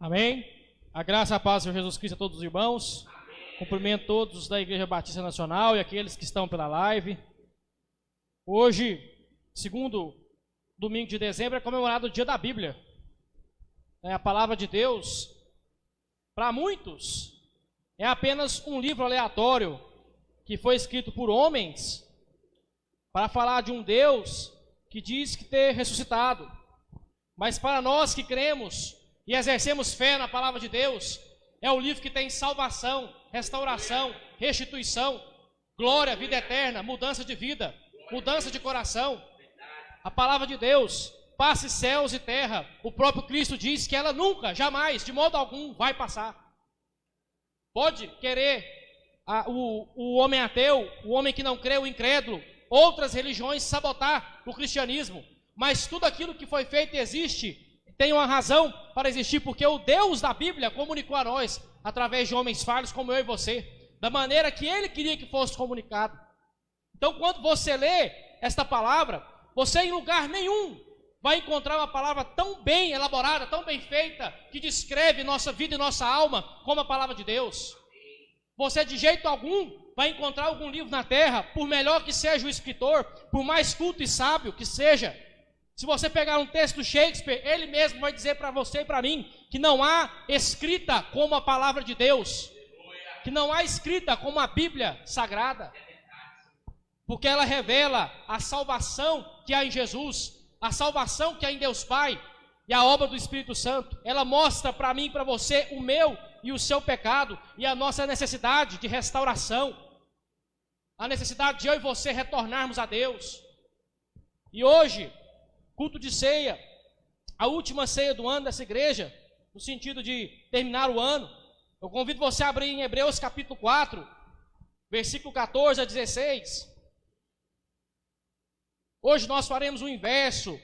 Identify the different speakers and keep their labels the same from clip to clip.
Speaker 1: Amém? A graça e a paz do Senhor Jesus Cristo a todos os irmãos. Amém. Cumprimento todos da Igreja Batista Nacional e aqueles que estão pela live. Hoje, segundo domingo de dezembro, é comemorado o dia da Bíblia. A palavra de Deus, para muitos, é apenas um livro aleatório que foi escrito por homens para falar de um Deus que diz que ter ressuscitado. Mas para nós que cremos e exercemos fé na palavra de Deus, é o livro que tem salvação, restauração, restituição, glória, vida eterna, mudança de vida, mudança de coração. A palavra de Deus, passe céus e terra. O próprio Cristo diz que ela nunca, jamais, de modo algum, vai passar. Pode querer o homem ateu, o homem que não crê, o incrédulo, outras religiões sabotar o cristianismo, mas tudo aquilo que foi feito e existe tem uma razão para existir, porque o Deus da Bíblia comunicou a nós, através de homens falhos como eu e você, da maneira que Ele queria que fosse comunicado. Então, quando você lê esta palavra, você em lugar nenhum vai encontrar uma palavra tão bem elaborada, tão bem feita, que descreve nossa vida e nossa alma, como a palavra de Deus. Você de jeito algum vai encontrar algum livro na terra, por melhor que seja o escritor, por mais culto e sábio que seja. Se você pegar um texto do Shakespeare, ele mesmo vai dizer para você e para mim que não há escrita como a palavra de Deus, que não há escrita como a Bíblia Sagrada, porque ela revela a salvação que há em Jesus, a salvação que há em Deus Pai e a obra do Espírito Santo. Ela mostra para mim e para você o meu e o seu pecado e a nossa necessidade de restauração, a necessidade de eu e você retornarmos a Deus. E hoje, culto de ceia, a última ceia do ano dessa igreja, no sentido de terminar o ano, eu convido você a abrir em Hebreus capítulo 4, versículo 14 a 16. Hoje nós faremos o inverso.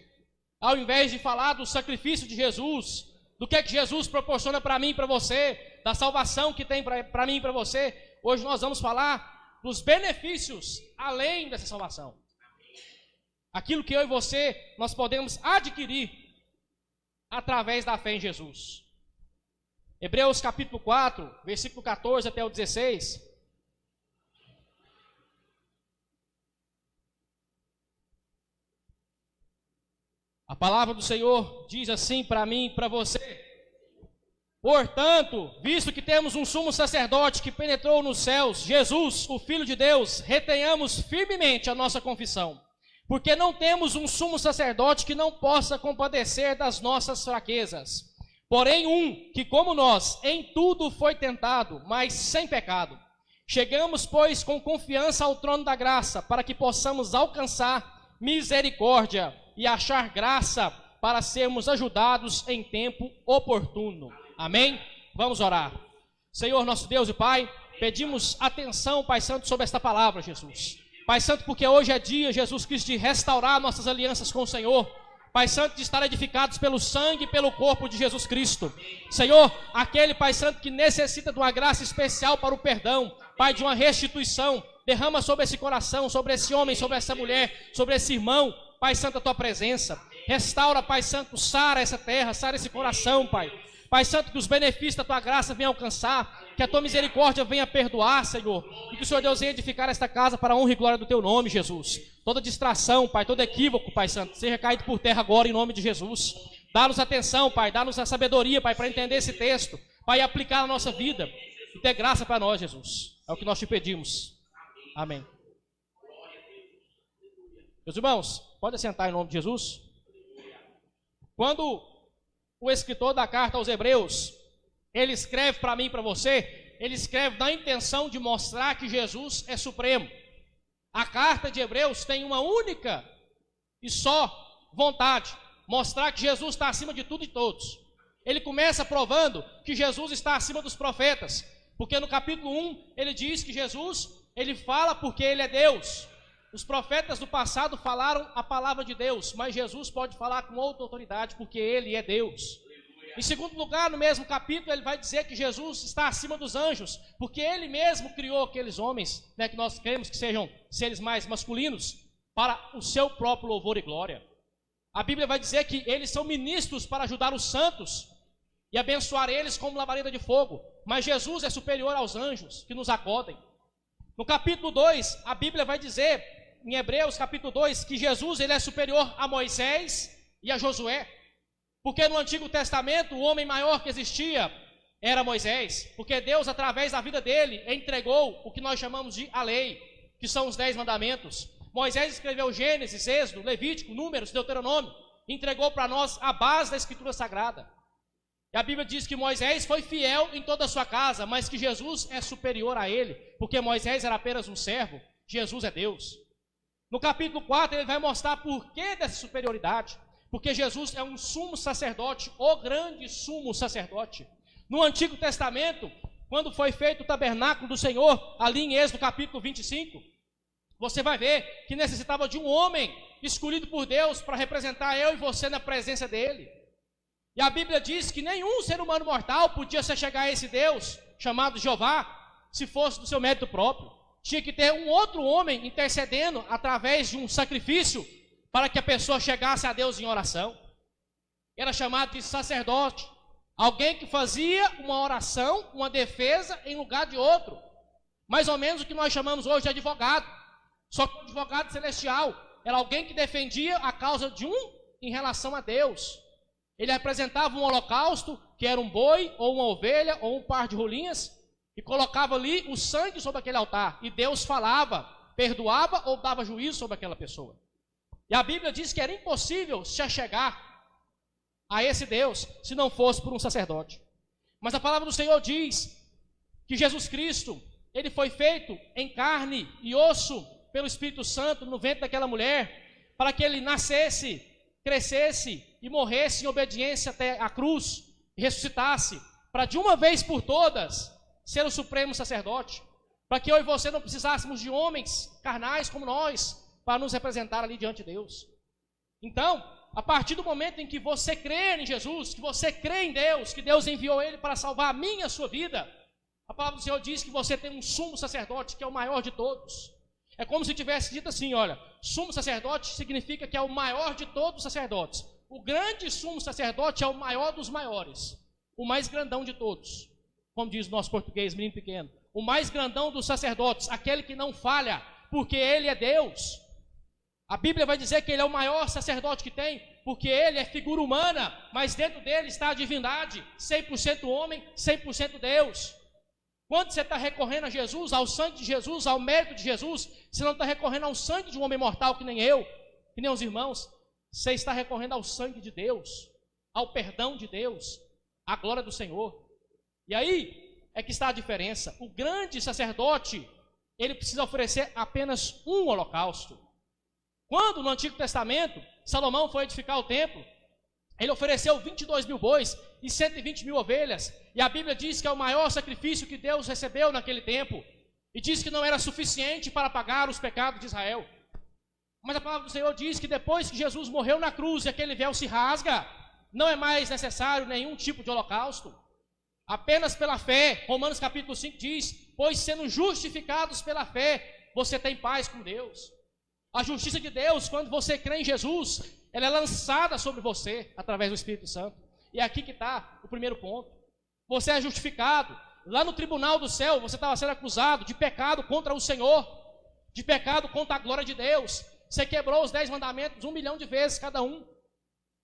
Speaker 1: Ao invés de falar do sacrifício de Jesus, do que é que Jesus proporciona para mim e para você, da salvação que tem para mim e para você, hoje nós vamos falar dos benefícios além dessa salvação. Aquilo que eu e você, nós podemos adquirir através da fé em Jesus. Hebreus capítulo 4, versículo 14 até o 16. A palavra do Senhor diz assim para mim e para você: portanto, visto que temos um sumo sacerdote que penetrou nos céus, Jesus, o Filho de Deus, retenhamos firmemente a nossa confissão. Porque não temos um sumo sacerdote que não possa compadecer das nossas fraquezas, porém um que, como nós, em tudo foi tentado, mas sem pecado. Chegamos, pois, com confiança ao trono da graça, para que possamos alcançar misericórdia e achar graça para sermos ajudados em tempo oportuno. Amém? Vamos orar. Senhor, nosso Deus e Pai, pedimos atenção, Pai Santo, sobre esta palavra, Jesus. Pai Santo, porque hoje é dia, Jesus Cristo, de restaurar nossas alianças com o Senhor. Pai Santo, de estar edificados pelo sangue e pelo corpo de Jesus Cristo. Senhor, aquele Pai Santo que necessita de uma graça especial para o perdão, Pai, de uma restituição, derrama sobre esse coração, sobre esse homem, sobre essa mulher, sobre esse irmão, Pai Santo, a Tua presença. Restaura, Pai Santo, sara essa terra, sara esse coração, Pai. Pai Santo, que os benefícios da Tua graça venham alcançar, que a Tua misericórdia venha perdoar, Senhor, e que o Senhor Deus venha edificar esta casa para a honra e glória do Teu nome, Jesus. Toda distração, Pai, todo equívoco, Pai Santo, seja caído por terra agora em nome de Jesus. Dá-nos atenção, Pai, dá-nos a sabedoria, Pai, para entender esse texto, Pai, e aplicar na nossa vida, e ter graça para nós, Jesus. É o que nós te pedimos. Amém. Meus irmãos, pode sentar em nome de Jesus. Quando o escritor da carta aos Hebreus, ele escreve para mim e para você, ele escreve na intenção de mostrar que Jesus é supremo. A carta de Hebreus tem uma única e só vontade: mostrar que Jesus está acima de tudo e todos. Ele começa provando que Jesus está acima dos profetas, porque no capítulo 1 ele diz que Jesus, ele fala porque ele é Deus. Os profetas do passado falaram a palavra de Deus, mas Jesus pode falar com outra autoridade porque ele é Deus. Em segundo lugar, no mesmo capítulo, ele vai dizer que Jesus está acima dos anjos, porque ele mesmo criou aqueles homens, né, que nós queremos que sejam seres mais masculinos, para o seu próprio louvor e glória. A Bíblia vai dizer que eles são ministros para ajudar os santos. e abençoar eles como labareda de fogo. Mas Jesus é superior aos anjos que nos acodem. No capítulo 2, a Bíblia vai dizer, em Hebreus capítulo 2, que Jesus ele é superior a Moisés e a Josué. Porque no Antigo Testamento, o homem maior que existia era Moisés. Porque Deus, através da vida dele, entregou o que nós chamamos de a lei, que são os 10 mandamentos. Moisés escreveu Gênesis, Êxodo, Levítico, Números, Deuteronômio. Entregou para nós a base da Escritura Sagrada. E a Bíblia diz que Moisés foi fiel em toda a sua casa, mas que Jesus é superior a ele, porque Moisés era apenas um servo, Jesus é Deus. No capítulo 4 ele vai mostrar por que dessa superioridade, porque Jesus é um sumo sacerdote, o grande sumo sacerdote. No Antigo Testamento, quando foi feito o tabernáculo do Senhor, ali em Êxodo capítulo 25, você vai ver que necessitava de um homem escolhido por Deus para representar eu e você na presença dele. E a Bíblia diz que nenhum ser humano mortal podia se chegar a esse Deus, chamado Jeová, se fosse do seu mérito próprio. Tinha que ter um outro homem intercedendo através de um sacrifício para que a pessoa chegasse a Deus em oração. Era chamado de sacerdote, alguém que fazia uma oração, uma defesa em lugar de outro. Mais ou menos o que nós chamamos hoje de advogado, só que o advogado celestial era alguém que defendia a causa de um em relação a Deus. Ele apresentava um holocausto, que era um boi, ou uma ovelha, ou um par de rolinhas, e colocava ali o sangue sobre aquele altar. E Deus falava, perdoava ou dava juízo sobre aquela pessoa. E a Bíblia diz que era impossível se achegar a esse Deus, se não fosse por um sacerdote. Mas a palavra do Senhor diz que Jesus Cristo, ele foi feito em carne e osso pelo Espírito Santo no ventre daquela mulher, para que ele nascesse, crescesse e morresse em obediência até a cruz, e ressuscitasse, para de uma vez por todas ser o supremo sacerdote, para que eu e você não precisássemos de homens carnais como nós, para nos representar ali diante de Deus. Então, a partir do momento em que você crê em Jesus, que você crê em Deus, que Deus enviou ele para salvar a minha e a sua vida, a palavra do Senhor diz que você tem um sumo sacerdote, que é o maior de todos. É como se tivesse dito assim, olha, sumo sacerdote significa que é o maior de todos os sacerdotes. O grande sumo sacerdote é o maior dos maiores, o mais grandão de todos. Como diz o nosso português, menino pequeno. O mais grandão dos sacerdotes, aquele que não falha, porque ele é Deus. A Bíblia vai dizer que ele é o maior sacerdote que tem, porque ele é figura humana, mas dentro dele está a divindade, 100% homem, 100% Deus. Quando você está recorrendo a Jesus, ao sangue de Jesus, ao mérito de Jesus, você não está recorrendo ao sangue de um homem mortal que nem eu, que nem os irmãos. Você está recorrendo ao sangue de Deus, ao perdão de Deus, à glória do Senhor. E aí é que está a diferença. O grande sacerdote, ele precisa oferecer apenas um holocausto. Quando no Antigo Testamento, Salomão foi edificar o templo, ele ofereceu 22 mil bois e 120 mil ovelhas. E a Bíblia diz que é o maior sacrifício que Deus recebeu naquele tempo. E diz que não era suficiente para pagar os pecados de Israel. Mas a palavra do Senhor diz que depois que Jesus morreu na cruz e aquele véu se rasga, não é mais necessário nenhum tipo de holocausto. Apenas pela fé, Romanos capítulo 5 diz, pois sendo justificados pela fé, você tem paz com Deus. A justiça de Deus, quando você crê em Jesus, ela é lançada sobre você, através do Espírito Santo. E é aqui que está o primeiro ponto. Você é justificado. Lá no tribunal do céu, você estava sendo acusado de pecado contra o Senhor, de pecado contra a glória de Deus. Você quebrou os 10 mandamentos 1 milhão de vezes cada um.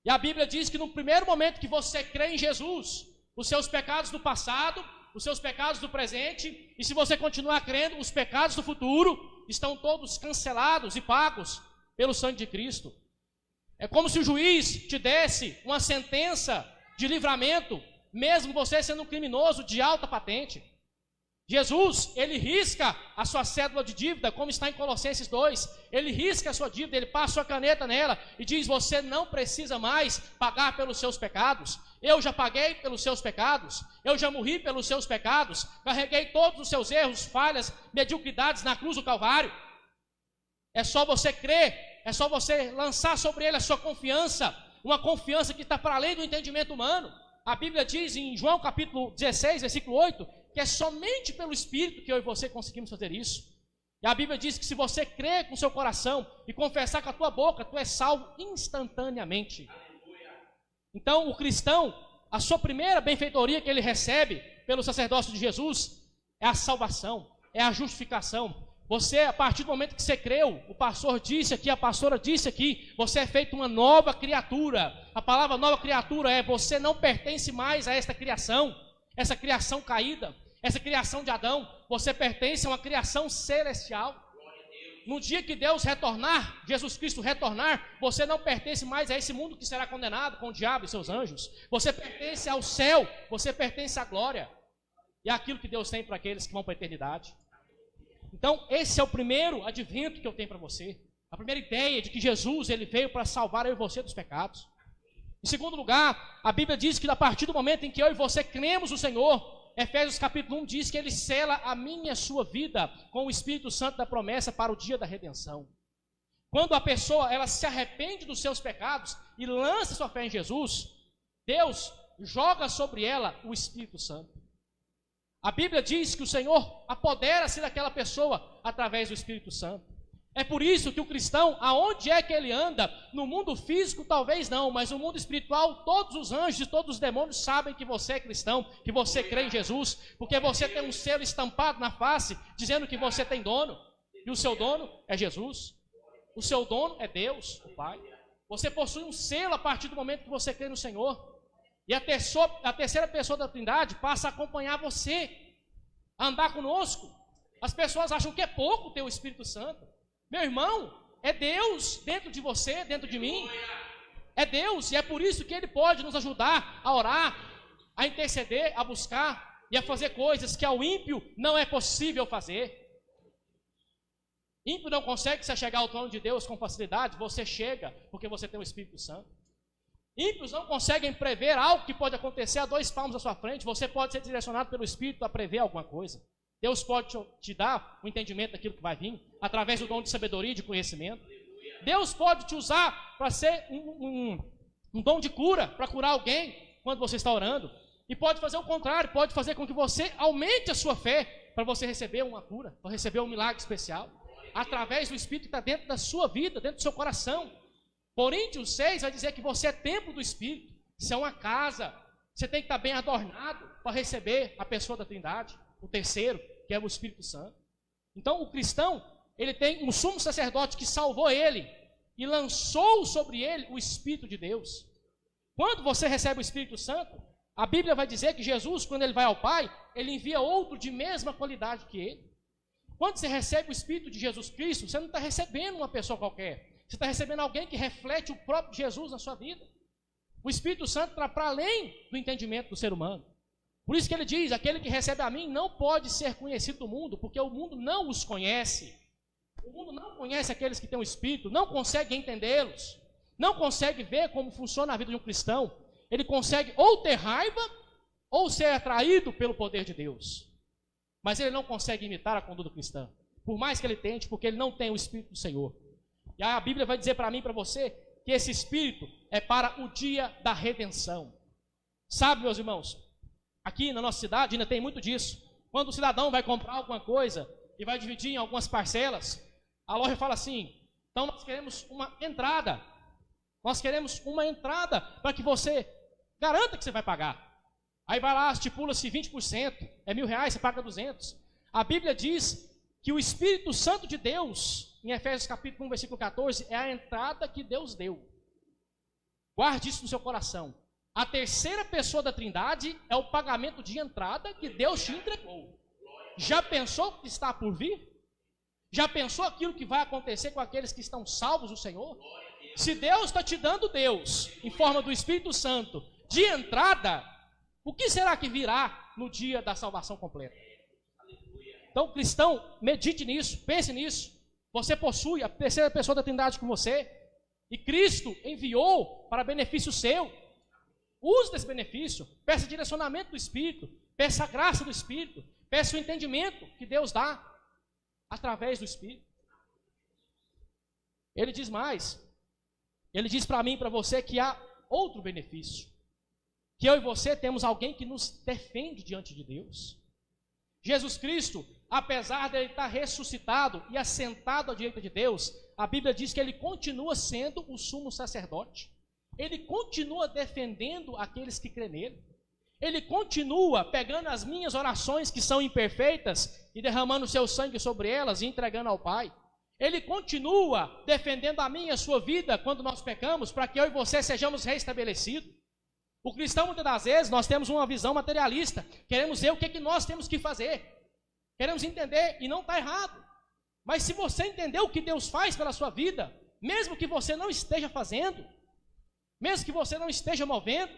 Speaker 1: E a Bíblia diz que no primeiro momento que você crê em Jesus, os seus pecados do passado, os seus pecados do presente, e se você continuar crendo, os pecados do futuro, estão todos cancelados e pagos pelo sangue de Cristo. É como se o juiz te desse uma sentença de livramento, mesmo você sendo um criminoso de alta patente. Jesus, ele risca a sua cédula de dívida, como está em Colossenses 2. Ele risca a sua dívida, ele passa a caneta nela e diz, você não precisa mais pagar pelos seus pecados. Eu já paguei pelos seus pecados, eu já morri pelos seus pecados, carreguei todos os seus erros, falhas, mediocridades na cruz do Calvário. É só você crer, é só você lançar sobre ele a sua confiança, uma confiança que está para além do entendimento humano. A Bíblia diz em João capítulo 16, versículo 8, que é somente pelo Espírito que eu e você conseguimos fazer isso. E a Bíblia diz que se você crer com seu coração e confessar com a tua boca, tu és salvo instantaneamente. Então o cristão, a sua primeira benfeitoria que ele recebe pelo sacerdócio de Jesus é a salvação, é a justificação. Você, a partir do momento que você creu, o pastor disse aqui, a pastora disse aqui, você é feito uma nova criatura. A palavra nova criatura é: você não pertence mais a esta criação, essa criação caída, essa criação de Adão. Você pertence a uma criação celestial. No dia que Deus retornar, Jesus Cristo retornar, você não pertence mais a esse mundo que será condenado com o diabo e seus anjos. Você pertence ao céu, você pertence à glória. E àquilo que Deus tem para aqueles que vão para a eternidade. Então, esse é o primeiro advento que eu tenho para você. A primeira ideia de que Jesus ele veio para salvar eu e você dos pecados. Em segundo lugar, a Bíblia diz que a partir do momento em que eu e você cremos no Senhor, Efésios capítulo 1 diz que ele sela a minha e a sua vida com o Espírito Santo da promessa para o dia da redenção. Quando a pessoa ela se arrepende dos seus pecados e lança sua fé em Jesus, Deus joga sobre ela o Espírito Santo. A Bíblia diz que o Senhor apodera-se daquela pessoa através do Espírito Santo. É por isso que o cristão, aonde é que ele anda, no mundo físico talvez não, mas no mundo espiritual, todos os anjos e todos os demônios sabem que você é cristão, que você crê em Jesus, porque você tem um selo estampado na face, dizendo que você tem dono, e o seu dono é Jesus. O seu dono é Deus, o Pai. Você possui um selo a partir do momento que você crê no Senhor. E a terceira pessoa da Trindade passa a acompanhar você, a andar conosco. As pessoas acham que é pouco ter o Espírito Santo. Meu irmão, é Deus dentro de você, dentro de mim. É Deus, e é por isso que Ele pode nos ajudar a orar, a interceder, a buscar e a fazer coisas que ao ímpio não é possível fazer. Ímpio não consegue se chegar ao trono de Deus com facilidade, você chega porque você tem o Espírito Santo. Ímpios não conseguem prever algo que pode acontecer a 2 palmos à sua frente. Você pode ser direcionado pelo Espírito a prever alguma coisa. Deus pode te dar o entendimento daquilo que vai vir, através do dom de sabedoria e de conhecimento. Deus pode te usar para ser um dom de cura, para curar alguém quando você está orando. E pode fazer o contrário, pode fazer com que você aumente a sua fé para você receber uma cura, para receber um milagre especial, através do Espírito que está dentro da sua vida, dentro do seu coração. Coríntios 6 vai dizer que você é templo do Espírito, você é uma casa, você tem que estar bem adornado para receber a pessoa da Trindade, o terceiro, que é o Espírito Santo. Então o cristão, ele tem um sumo sacerdote que salvou ele e lançou sobre ele o Espírito de Deus. Quando você recebe o Espírito Santo, a Bíblia vai dizer que Jesus, quando ele vai ao Pai, ele envia outro de mesma qualidade que ele. Quando você recebe o Espírito de Jesus Cristo, você não está recebendo uma pessoa qualquer. Você está recebendo alguém que reflete o próprio Jesus na sua vida. O Espírito Santo está para além do entendimento do ser humano. Por isso que ele diz: aquele que recebe a mim não pode ser conhecido do mundo, porque o mundo não os conhece. O mundo não conhece aqueles que têm o Espírito, não consegue entendê-los, não consegue ver como funciona a vida de um cristão. Ele consegue ou ter raiva, ou ser atraído pelo poder de Deus. Mas ele não consegue imitar a conduta cristã, por mais que ele tente, porque ele não tem o Espírito do Senhor. E a Bíblia vai dizer para mim e para você que esse Espírito é para o dia da redenção. Sabe, meus irmãos, aqui na nossa cidade ainda tem muito disso. Quando o cidadão vai comprar alguma coisa e vai dividir em algumas parcelas, a loja fala assim: então nós queremos uma entrada. Nós queremos uma entrada para que você garanta que você vai pagar. Aí vai lá, estipula-se 20%, é R$1.000, você paga 200. A Bíblia diz que o Espírito Santo de Deus, em Efésios capítulo 1, versículo 14, é a entrada que Deus deu. Guarde isso no seu coração. A terceira pessoa da Trindade é o pagamento de entrada que Deus te entregou. Já pensou o que está por vir? Já pensou aquilo que vai acontecer com aqueles que estão salvos do Senhor? Se Deus está te dando Deus, em forma do Espírito Santo, de entrada, o que será que virá no dia da salvação completa? Então, cristão, medite nisso, pense nisso. Você possui a terceira pessoa da Trindade com você, e Cristo enviou para benefício seu. Use desse benefício, peça direcionamento do Espírito, peça a graça do Espírito, peça o entendimento que Deus dá através do Espírito. Ele diz mais, ele diz para mim e para você que há outro benefício, que eu e você temos alguém que nos defende diante de Deus. Jesus Cristo, apesar de ele estar ressuscitado e assentado à direita de Deus, a Bíblia diz que ele continua sendo o sumo sacerdote. ele continua defendendo aqueles que crêem nele. Ele continua pegando as minhas orações que são imperfeitas e derramando o seu sangue sobre elas e entregando ao Pai. Ele continua defendendo a minha e a sua vida quando nós pecamos, para que eu e você sejamos restabelecidos. O cristão, muitas das vezes, nós temos uma visão materialista. Queremos ver o que é que nós temos que fazer. Queremos entender, e não está errado. Mas se você entender o que Deus faz pela sua vida, mesmo que você não esteja fazendo, mesmo que você não esteja movendo,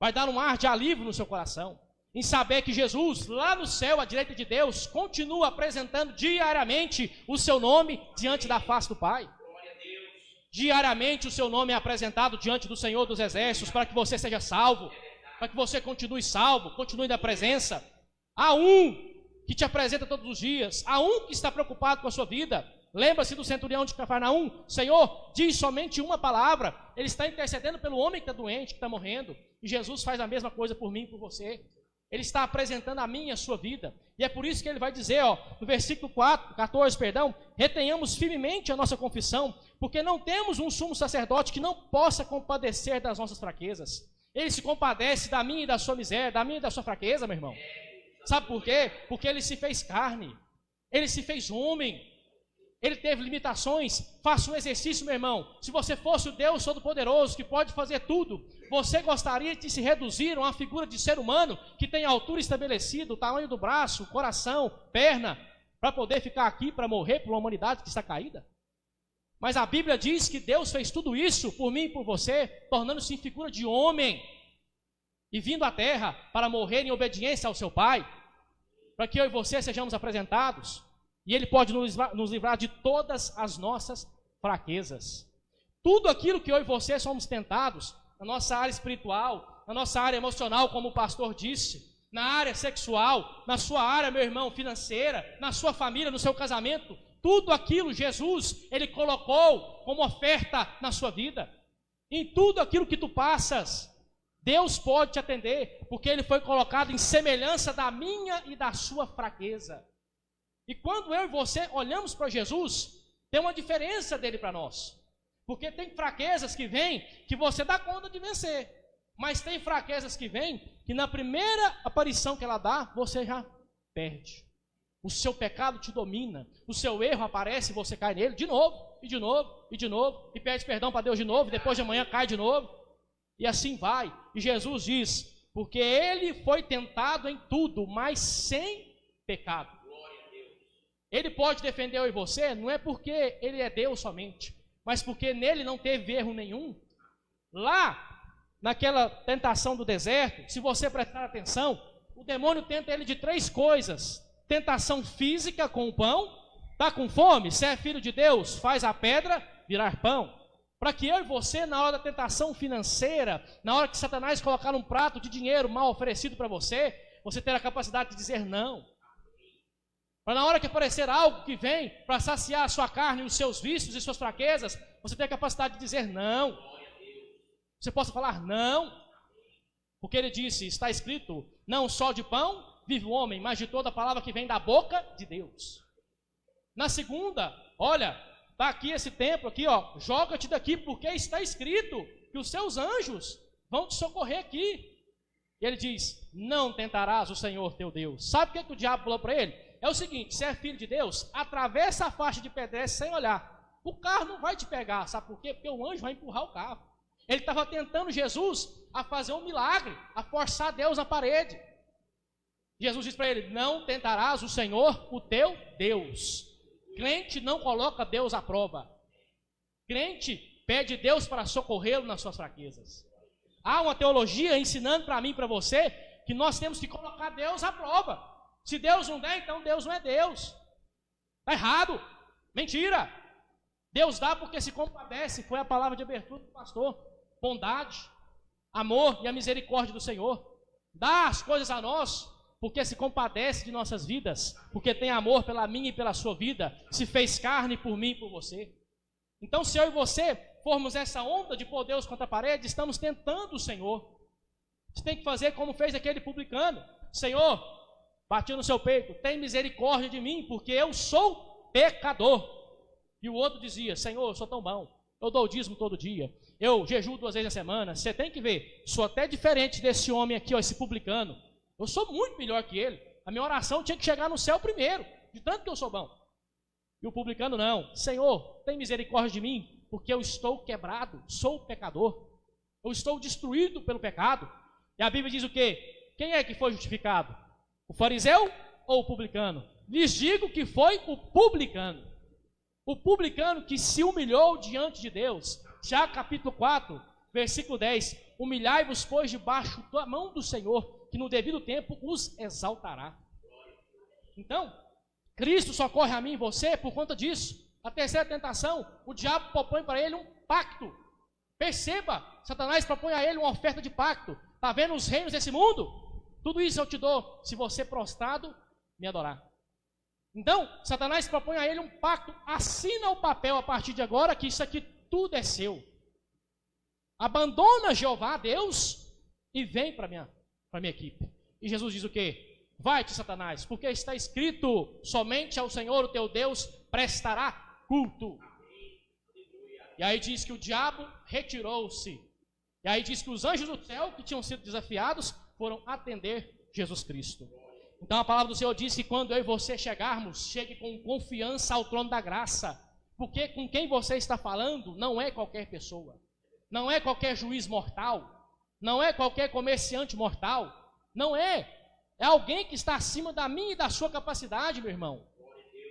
Speaker 1: vai dar um ar de alívio no seu coração, em saber que Jesus, lá no céu, à direita de Deus, continua apresentando diariamente o seu nome diante da face do Pai. Diariamente o seu nome é apresentado diante do Senhor dos Exércitos, para que você seja salvo, para que você continue salvo, continue na presença. Há um que te apresenta todos os dias, há um que está preocupado com a sua vida. Lembra-se do centurião de Cafarnaum? Senhor, diz somente uma palavra. Ele está intercedendo pelo homem que está doente, que está morrendo. E Jesus faz a mesma coisa por mim e por você. Ele está apresentando a minha e a sua vida. E é por isso que ele vai dizer, no versículo 14, retenhamos firmemente a nossa confissão, porque não temos um sumo sacerdote que não possa compadecer das nossas fraquezas. Ele se compadece da minha e da sua miséria, da minha e da sua fraqueza, meu irmão. Sabe por quê? Porque ele se fez carne, ele se fez homem, ele teve limitações. Faça um exercício, meu irmão. Se você fosse o Deus Todo-Poderoso, que pode fazer tudo, você gostaria de se reduzir a uma figura de ser humano que tem a altura estabelecida, o tamanho do braço, coração, perna, para poder ficar aqui para morrer por uma humanidade que está caída? Mas a Bíblia diz que Deus fez tudo isso por mim e por você, tornando-se em figura de homem e vindo à terra para morrer em obediência ao seu Pai, para que eu e você sejamos apresentados. E Ele pode nos livrar de todas as nossas fraquezas. Tudo aquilo que eu e você somos tentados, na nossa área espiritual, na nossa área emocional, como o pastor disse, na área sexual, na sua área, meu irmão, financeira, na sua família, no seu casamento, tudo aquilo Jesus, Ele colocou como oferta na sua vida. Em tudo aquilo que tu passas, Deus pode te atender, porque Ele foi colocado em semelhança da minha e da sua fraqueza. E quando eu e você olhamos para Jesus, tem uma diferença dele para nós. Porque tem fraquezas que vêm que você dá conta de vencer. Mas tem fraquezas que vêm que na primeira aparição que ela dá, você já perde. O seu pecado te domina. O seu erro aparece e você cai nele de novo, e de novo, e de novo. E pede perdão para Deus de novo, depois de amanhã cai de novo. E assim vai. E Jesus diz, porque Ele foi tentado em tudo, mas sem pecado. Ele pode defender eu e você, não é porque Ele é Deus somente, mas porque nele não teve erro nenhum. Lá, naquela tentação do deserto, se você prestar atenção, o demônio tenta ele de 3 coisas. Tentação física com o pão. Está com fome? Se é filho de Deus, faz a pedra virar pão. Para que eu e você, na hora da tentação financeira, na hora que Satanás colocar um prato de dinheiro mal oferecido para você, você ter a capacidade de dizer não. Para na hora que aparecer algo que vem para saciar a sua carne, os seus vícios e suas fraquezas, você ter a capacidade de dizer não. Você possa falar não. Porque Ele disse, está escrito, não só de pão vive o homem, mas de toda a palavra que vem da boca de Deus. Na segunda, olha, está aqui esse templo aqui, joga-te daqui, porque está escrito que os seus anjos vão te socorrer aqui. E Ele diz, não tentarás o Senhor teu Deus. Sabe o que o diabo falou para ele? É o seguinte, se é filho de Deus, atravessa a faixa de pedestre sem olhar. O carro não vai te pegar, sabe por quê? Porque o anjo vai empurrar o carro. Ele estava tentando Jesus a fazer um milagre, a forçar Deus na parede. Jesus disse para ele, não tentarás o Senhor, o teu Deus. Crente não coloca Deus à prova. Crente pede Deus para socorrê-lo nas suas fraquezas. Há uma teologia ensinando para mim e para você que nós temos que colocar Deus à prova. Se Deus não der, então Deus não é Deus. Está errado. Mentira. Deus dá porque se compadece. Foi a palavra de abertura do pastor. Bondade, amor e a misericórdia do Senhor. Dá as coisas a nós porque se compadece de nossas vidas. Porque tem amor pela minha e pela sua vida. Se fez carne por mim e por você. Então se eu e você formos essa onda de pôr Deus contra a parede, estamos tentando o Senhor. Você tem que fazer como fez aquele publicano. Senhor, batia no seu peito, tem misericórdia de mim, porque eu sou pecador. E o outro dizia, Senhor, eu sou tão bom. eu dou o dízimo todo dia, eu jejuo 2 vezes na semana. Você tem que ver, sou até diferente desse homem aqui, ó, esse publicano. Eu sou muito melhor que ele. A minha oração tinha que chegar no céu primeiro, de tanto que eu sou bom. E o publicano não. Senhor, tem misericórdia de mim, porque eu estou quebrado, sou pecador. Eu estou destruído pelo pecado. E a Bíblia diz o quê? Quem é que foi justificado? O fariseu ou o publicano? Lhes digo que foi o publicano. O publicano que se humilhou diante de Deus. Tiago capítulo 4, versículo 10. Humilhai-vos, pois, debaixo da mão do Senhor, que no devido tempo os exaltará. Então, Cristo socorre a mim e você por conta disso. A terceira tentação, o diabo propõe para ele um pacto. Perceba, Satanás propõe a ele uma oferta de pacto. Está vendo os reinos desse mundo? Tudo isso eu te dou, se você prostrado me adorar. Então, Satanás propõe a ele um pacto. Assina o papel a partir de agora que isso aqui tudo é seu. Abandona Jeová, Deus, e vem para minha equipe. E Jesus diz o quê? Vai-te, Satanás, porque está escrito, somente ao Senhor, o teu Deus, prestará culto. E aí diz que o diabo retirou-se. E aí diz que os anjos do céu, que tinham sido desafiados, foram atender Jesus Cristo. Então a palavra do Senhor diz que quando eu e você chegarmos, chegue com confiança ao trono da graça. Porque com quem você está falando não é qualquer pessoa. Não é qualquer juiz mortal. Não é qualquer comerciante mortal. Não é. É alguém que está acima da minha e da sua capacidade, meu irmão.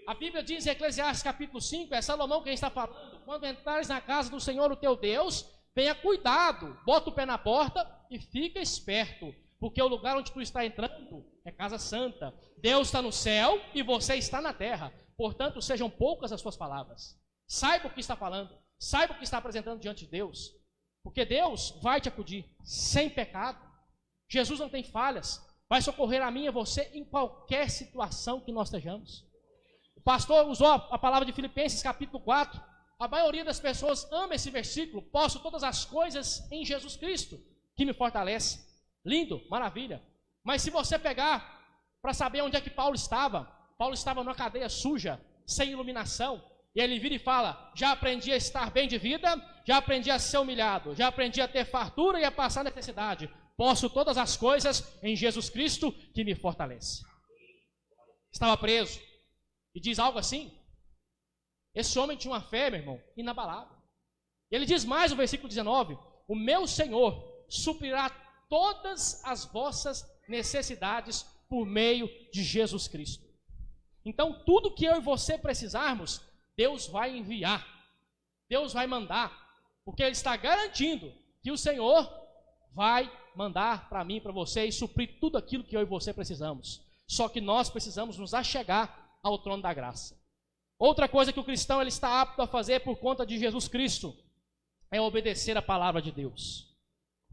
Speaker 1: A Bíblia diz em Eclesiastes capítulo 5, é Salomão quem está falando. Quando entrares na casa do Senhor, o teu Deus, tenha cuidado, bota o pé na porta e fica esperto. Porque o lugar onde tu está entrando é casa santa. Deus está no céu e você está na terra. Portanto, sejam poucas as suas palavras. Saiba o que está falando. Saiba o que está apresentando diante de Deus. Porque Deus vai te acudir sem pecado. Jesus não tem falhas. Vai socorrer a mim e a você em qualquer situação que nós estejamos. O pastor usou a palavra de Filipenses capítulo 4. A maioria das pessoas ama esse versículo. Posso todas as coisas em Jesus Cristo, que me fortalece. Lindo, maravilha. Mas se você pegar para saber onde é que Paulo estava numa cadeia suja, sem iluminação. E ele vira e fala, já aprendi a estar bem de vida, já aprendi a ser humilhado, já aprendi a ter fartura e a passar necessidade. Posso todas as coisas em Jesus Cristo que me fortalece. Estava preso. E diz algo assim. Esse homem tinha uma fé, meu irmão, inabalável. E ele diz mais no versículo 19. O meu Senhor suprirá todas as vossas necessidades por meio de Jesus Cristo. Então tudo que eu e você precisarmos, Deus vai enviar. Deus vai mandar. Porque Ele está garantindo que o Senhor vai mandar para mim e para você e suprir tudo aquilo que eu e você precisamos. Só que nós precisamos nos achegar ao trono da graça. Outra coisa que o cristão ele está apto a fazer por conta de Jesus Cristo é obedecer a palavra de Deus.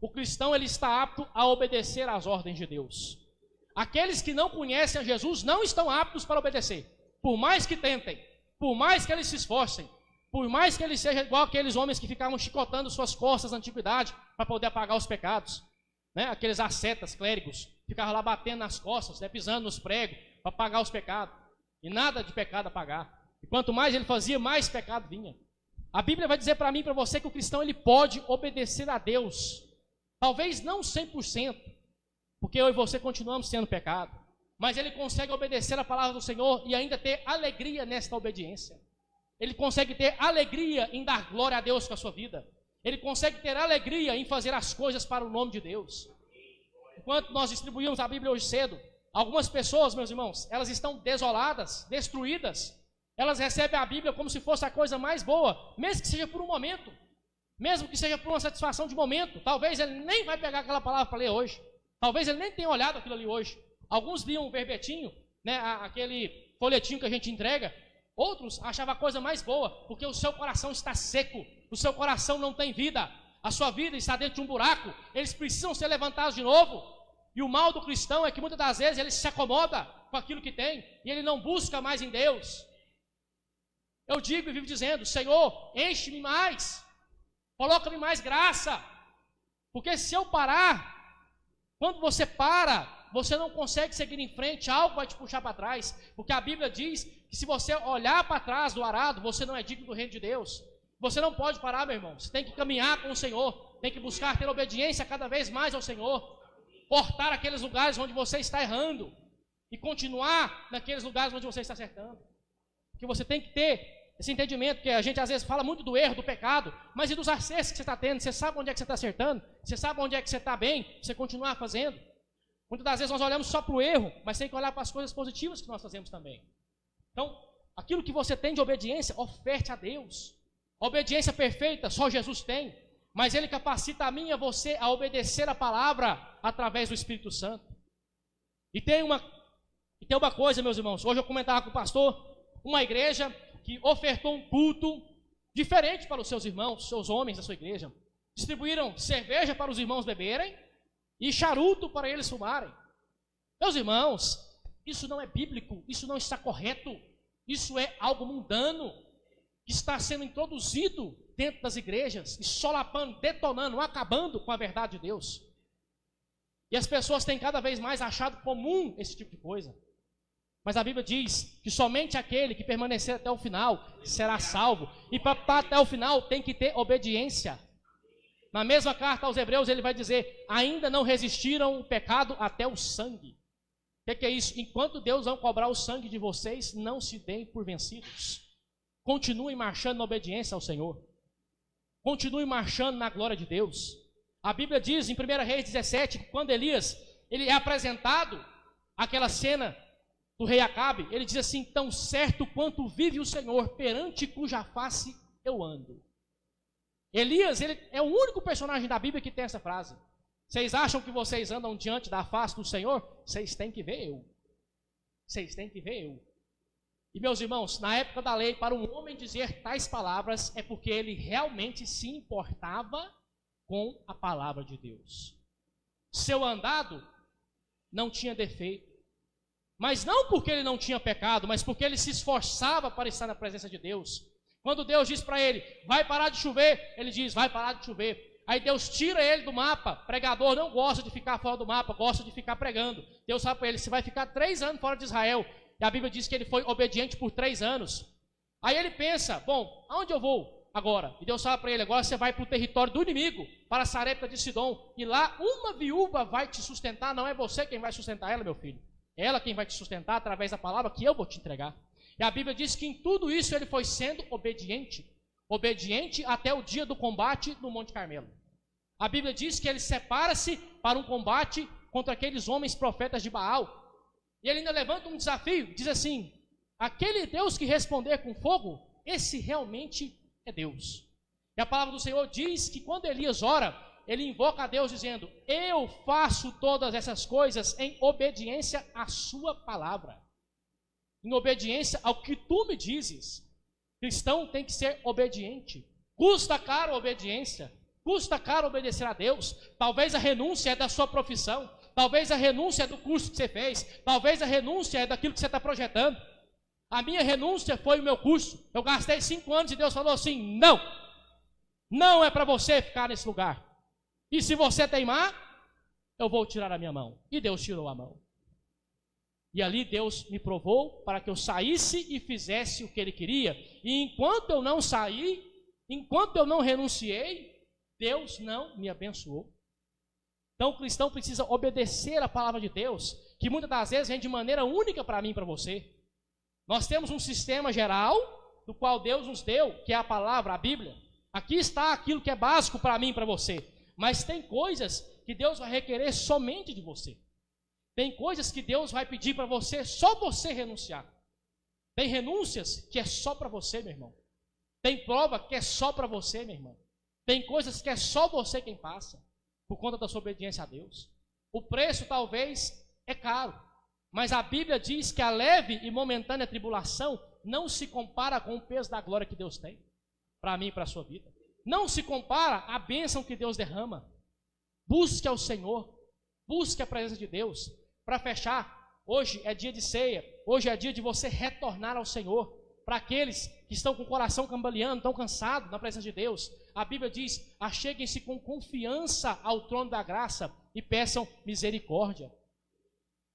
Speaker 1: O cristão ele está apto a obedecer às ordens de Deus. Aqueles que não conhecem a Jesus não estão aptos para obedecer. Por mais que tentem, por mais que eles se esforcem, por mais que eles sejam igual aqueles homens que ficavam chicotando suas costas na antiguidade para poder apagar os pecados. Né? Aqueles ascetas, clérigos, ficavam lá batendo nas costas, né? Pisando nos pregos para apagar os pecados. E nada de pecado a pagar. E quanto mais ele fazia, mais pecado vinha. A Bíblia vai dizer para mim e para você que o cristão ele pode obedecer a Deus. Talvez não 100%, porque eu e você continuamos tendo pecado. Mas ele consegue obedecer a palavra do Senhor e ainda ter alegria nesta obediência. Ele consegue ter alegria em dar glória a Deus com a sua vida. Ele consegue ter alegria em fazer as coisas para o nome de Deus. Enquanto nós distribuímos a Bíblia hoje cedo, algumas pessoas, meus irmãos, elas estão desoladas, destruídas. Elas recebem a Bíblia como se fosse a coisa mais boa, mesmo que seja por um momento. Mesmo que seja por uma satisfação de momento. Talvez ele nem vai pegar aquela palavra para ler hoje. Talvez ele nem tenha olhado aquilo ali hoje. Alguns liam o verbetinho, né, aquele folhetinho que a gente entrega. Outros achavam a coisa mais boa, porque o seu coração está seco. O seu coração não tem vida. A sua vida está dentro de um buraco. Eles precisam ser levantados de novo. E o mal do cristão é que muitas das vezes ele se acomoda com aquilo que tem. E ele não busca mais em Deus. Eu digo e vivo dizendo, Senhor, enche-me mais. Coloca-me mais graça. Porque se eu parar, quando você para, você não consegue seguir em frente, algo vai te puxar para trás. Porque a Bíblia diz que se você olhar para trás do arado, você não é digno do reino de Deus. Você não pode parar, meu irmão. Você tem que caminhar com o Senhor. Tem que buscar ter obediência cada vez mais ao Senhor. Cortar aqueles lugares onde você está errando. E continuar naqueles lugares onde você está acertando. Porque você tem que ter esse entendimento, que a gente às vezes fala muito do erro, do pecado, mas e dos acertos que você está tendo? Você sabe onde é que você está acertando? Você sabe onde é que você está bem? Você continuar fazendo? Muitas das vezes nós olhamos só para o erro, mas tem que olhar para as coisas positivas que nós fazemos também. Então, aquilo que você tem de obediência, oferte a Deus. A obediência perfeita só Jesus tem, mas Ele capacita a mim e a você a obedecer a palavra através do Espírito Santo. E tem uma coisa, meus irmãos, hoje eu comentava com o pastor, uma igreja que ofertou um culto diferente para os seus irmãos, seus homens da sua igreja. Distribuíram cerveja para os irmãos beberem e charuto para eles fumarem. Meus irmãos, isso não é bíblico, isso não está correto, isso é algo mundano, que está sendo introduzido dentro das igrejas, e solapando, detonando, acabando com a verdade de Deus. E as pessoas têm cada vez mais achado comum esse tipo de coisa. Mas a Bíblia diz que somente aquele que permanecer até o final será salvo. E para estar até o final tem que ter obediência. Na mesma carta aos Hebreus ele vai dizer: ainda não resistiram o pecado até o sangue. O que é isso? Enquanto Deus não cobrar o sangue de vocês, não se deem por vencidos. Continuem marchando na obediência ao Senhor. Continuem marchando na glória de Deus. A Bíblia diz em 1 Reis 17, que quando Elias ele é apresentado, aquela cena do rei Acabe, ele diz assim: tão certo quanto vive o Senhor, perante cuja face eu ando. Elias, ele é o único personagem da Bíblia que tem essa frase. Vocês acham que vocês andam diante da face do Senhor? Vocês têm que ver eu. Vocês têm que ver eu. E meus irmãos, na época da lei, para um homem dizer tais palavras, é porque ele realmente se importava com a palavra de Deus. Seu andado não tinha defeito. Mas não porque ele não tinha pecado, mas porque ele se esforçava para estar na presença de Deus. Quando Deus diz para ele: vai parar de chover, ele diz: vai parar de chover. Aí Deus tira ele do mapa. Pregador não gosta de ficar fora do mapa, gosta de ficar pregando. Deus fala para ele: você vai ficar 3 anos fora de Israel. E a Bíblia diz que ele foi obediente por 3 anos. Aí ele pensa: bom, aonde eu vou agora? E Deus fala para ele: agora você vai para o território do inimigo, para Sarepta de Sidom. E lá uma viúva vai te sustentar. Não é você quem vai sustentar ela, meu filho. Ela quem vai te sustentar através da palavra que eu vou te entregar. E a Bíblia diz que em tudo isso ele foi sendo obediente. Obediente até o dia do combate no Monte Carmelo. A Bíblia diz que ele separa-se para um combate contra aqueles homens profetas de Baal. E ele ainda levanta um desafio, diz assim: aquele Deus que responder com fogo, esse realmente é Deus. E a palavra do Senhor diz que quando Elias ora, ele invoca a Deus dizendo: eu faço todas essas coisas em obediência à sua palavra. Em obediência ao que tu me dizes. Cristão tem que ser obediente. Custa caro a obediência. Custa caro obedecer a Deus. Talvez a renúncia é da sua profissão. Talvez a renúncia é do curso que você fez. Talvez a renúncia é daquilo que você está projetando. A minha renúncia foi o meu curso. Eu gastei 5 anos e Deus falou assim: não. Não é para você ficar nesse lugar. E se você teimar, eu vou tirar a minha mão. E Deus tirou a mão. E ali Deus me provou para que eu saísse e fizesse o que Ele queria. E enquanto eu não saí, enquanto eu não renunciei, Deus não me abençoou. Então o cristão precisa obedecer a palavra de Deus, que muitas das vezes vem de maneira única para mim e para você. Nós temos um sistema geral, do qual Deus nos deu, que é a palavra, a Bíblia. Aqui está aquilo que é básico para mim e para você. Mas tem coisas que Deus vai requerer somente de você. Tem coisas que Deus vai pedir para você, só você renunciar. Tem renúncias que é só para você, meu irmão. Tem prova que é só para você, minha irmã. Tem coisas que é só você quem passa, por conta da sua obediência a Deus. O preço talvez é caro, mas a Bíblia diz que a leve e momentânea tribulação não se compara com o peso da glória que Deus tem para mim e para a sua vida. Não se compara à bênção que Deus derrama. Busque ao Senhor, busque a presença de Deus. Para fechar, hoje é dia de ceia, hoje é dia de você retornar ao Senhor. Para aqueles que estão com o coração cambaleando, estão cansados na presença de Deus, a Bíblia diz: acheguem-se com confiança ao trono da graça e peçam misericórdia.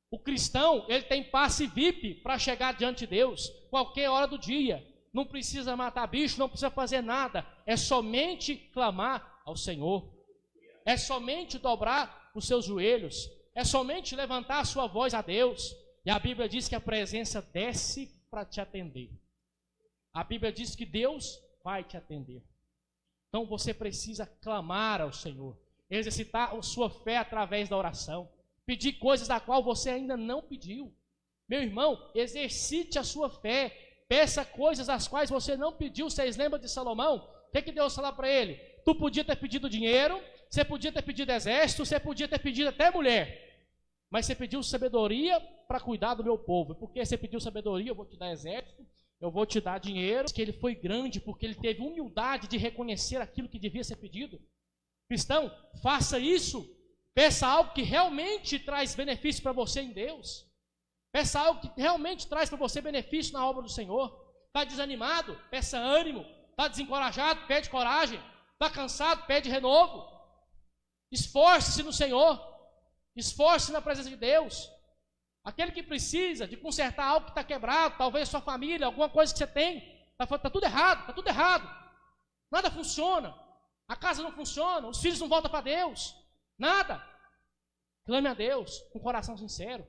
Speaker 1: O cristão, ele tem passe VIP para chegar diante de Deus, qualquer hora do dia. não precisa matar bicho, não precisa fazer nada. É somente clamar ao Senhor. É somente dobrar os seus joelhos. É somente levantar a sua voz a Deus. E a Bíblia diz que a presença desce para te atender. A Bíblia diz que Deus vai te atender. Então você precisa clamar ao Senhor. Exercitar a sua fé através da oração. Pedir coisas da qual você ainda não pediu. Meu irmão, exercite a sua fé. Peça coisas as quais você não pediu. Vocês lembram de Salomão? O que Deus falou para ele? Tu podia ter pedido dinheiro, você podia ter pedido exército, você podia ter pedido até mulher. Mas você pediu sabedoria para cuidar do meu povo. Porque você pediu sabedoria, eu vou te dar exército, eu vou te dar dinheiro. Que ele foi grande porque ele teve humildade de reconhecer aquilo que devia ser pedido. Cristão, faça isso. Peça algo que realmente traz benefício para você em Deus. Peça algo que realmente traz para você benefício na obra do Senhor. Está desanimado? Peça ânimo. Está desencorajado? Pede coragem. Está cansado? Pede renovo. Esforce-se no Senhor. Esforce-se na presença de Deus. Aquele que precisa de consertar algo que está quebrado, talvez sua família, alguma coisa que você tem, está tudo errado, está tudo errado. Nada funciona. A casa não funciona, os filhos não voltam para Deus. Nada. Clame a Deus com coração sincero.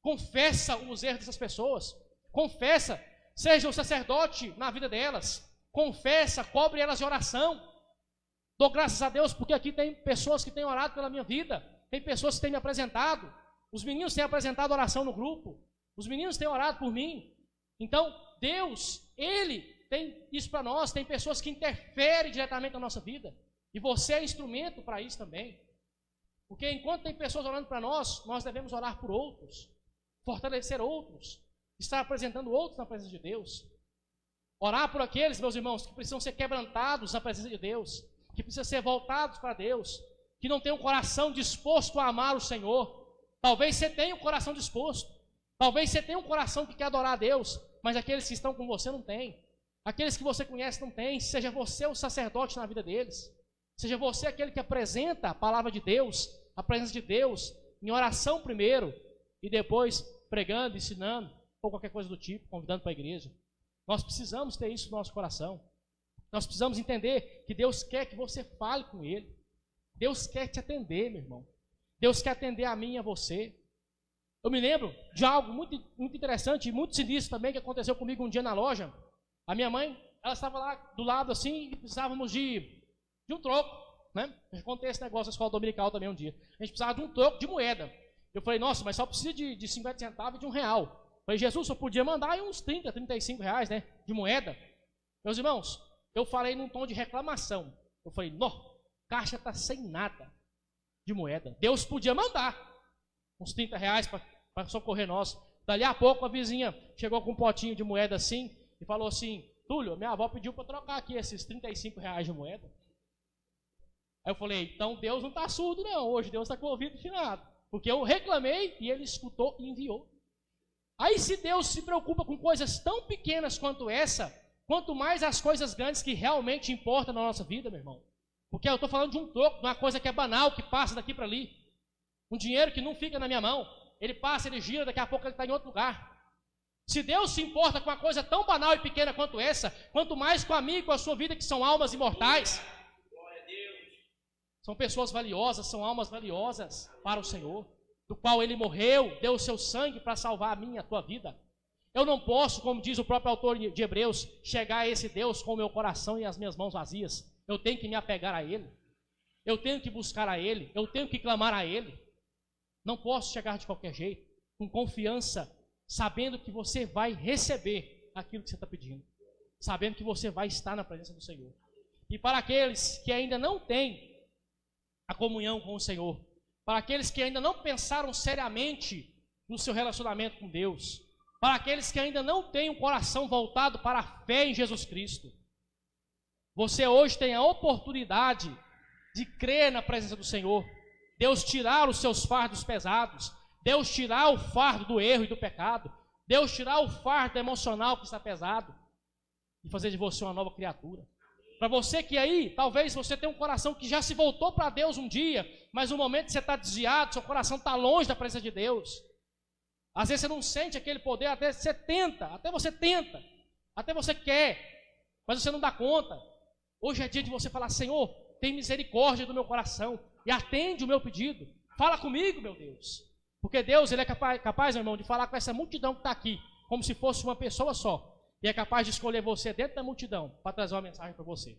Speaker 1: Confessa os erros dessas pessoas. Confessa, seja o sacerdote na vida delas. Confessa, cobre elas de oração. Dou graças a Deus porque aqui tem pessoas que têm orado pela minha vida. Tem pessoas que têm me apresentado. Os meninos têm apresentado oração no grupo. Os meninos têm orado por mim. Então, Deus, Ele tem isso para nós. Tem pessoas que interferem diretamente na nossa vida. E você é instrumento para isso também. Porque enquanto tem pessoas orando para nós, nós devemos orar por outros. Fortalecer outros. Estar apresentando outros na presença de Deus. Orar por aqueles, meus irmãos, que precisam ser quebrantados na presença de Deus. Que precisam ser voltados para Deus. Que não tem um coração disposto a amar o Senhor. Talvez você tenha um coração disposto. Talvez você tenha um coração que quer adorar a Deus. Mas aqueles que estão com você não têm. Aqueles que você conhece não têm. Seja você o sacerdote na vida deles. Seja você aquele que apresenta a palavra de Deus, a presença de Deus, em oração primeiro. E depois pregando, ensinando, ou qualquer coisa do tipo, convidando para a igreja. Nós precisamos ter isso no nosso coração. Nós precisamos entender que Deus quer que você fale com Ele. Deus quer te atender, meu irmão. Deus quer atender a mim e a você. Eu me lembro de algo muito, muito interessante e muito sinistro também que aconteceu comigo um dia na loja. A minha mãe, ela estava lá do lado assim e precisávamos de um troco, né? Eu contei esse negócio na escola dominical também um dia. A gente precisava de um troco de moeda. Eu falei, nossa, mas só precisa de 50 centavos e de R$1. Eu falei, Jesus, só podia mandar aí uns 30, 35 reais, né? De moeda. Meus irmãos, eu falei num tom de reclamação. Eu falei, não, caixa está sem nada de moeda. Deus podia mandar uns 30 reais para socorrer nós. Dali a pouco a vizinha chegou com um potinho de moeda assim e falou assim, Túlio, minha avó pediu para trocar aqui esses 35 reais de moeda. Aí eu falei, então Deus não está surdo não, hoje Deus está com o ouvido afinado. Porque eu reclamei e Ele escutou e enviou. Aí se Deus se preocupa com coisas tão pequenas quanto essa, quanto mais as coisas grandes que realmente importam na nossa vida, meu irmão. Porque eu estou falando de um troco, de uma coisa que é banal, que passa daqui para ali. Um dinheiro que não fica na minha mão. Ele passa, ele gira, daqui a pouco ele está em outro lugar. Se Deus se importa com uma coisa tão banal e pequena quanto essa, quanto mais com a minha e com a sua vida, que são almas imortais. São pessoas valiosas, são almas valiosas para o Senhor, do qual Ele morreu, deu o seu sangue para salvar a minha e a tua vida. Eu não posso, como diz o próprio autor de Hebreus, chegar a esse Deus com o meu coração e as minhas mãos vazias. Eu tenho que me apegar a Ele. Eu tenho que buscar a Ele. Eu tenho que clamar a Ele. Não posso chegar de qualquer jeito, com confiança, sabendo que você vai receber aquilo que você está pedindo. Sabendo que você vai estar na presença do Senhor. E para aqueles que ainda não têm a comunhão com o Senhor, para aqueles que ainda não pensaram seriamente no seu relacionamento com Deus, para aqueles que ainda não têm um coração voltado para a fé em Jesus Cristo, você hoje tem a oportunidade de crer na presença do Senhor, Deus tirar os seus fardos pesados, Deus tirar o fardo do erro e do pecado, Deus tirar o fardo emocional que está pesado e fazer de você uma nova criatura. Para você que aí, talvez você tenha um coração que já se voltou para Deus um dia, mas no momento que você está desviado, seu coração está longe da presença de Deus. Às vezes você não sente aquele poder, até você tenta, Até você quer, mas você não dá conta. Hoje é dia de você falar: Senhor, tem misericórdia do meu coração e atende o meu pedido. Fala comigo, meu Deus. Porque Deus, Ele é capaz, meu irmão, de falar com essa multidão que está aqui, como se fosse uma pessoa só. E é capaz de escolher você dentro da multidão para trazer uma mensagem para você.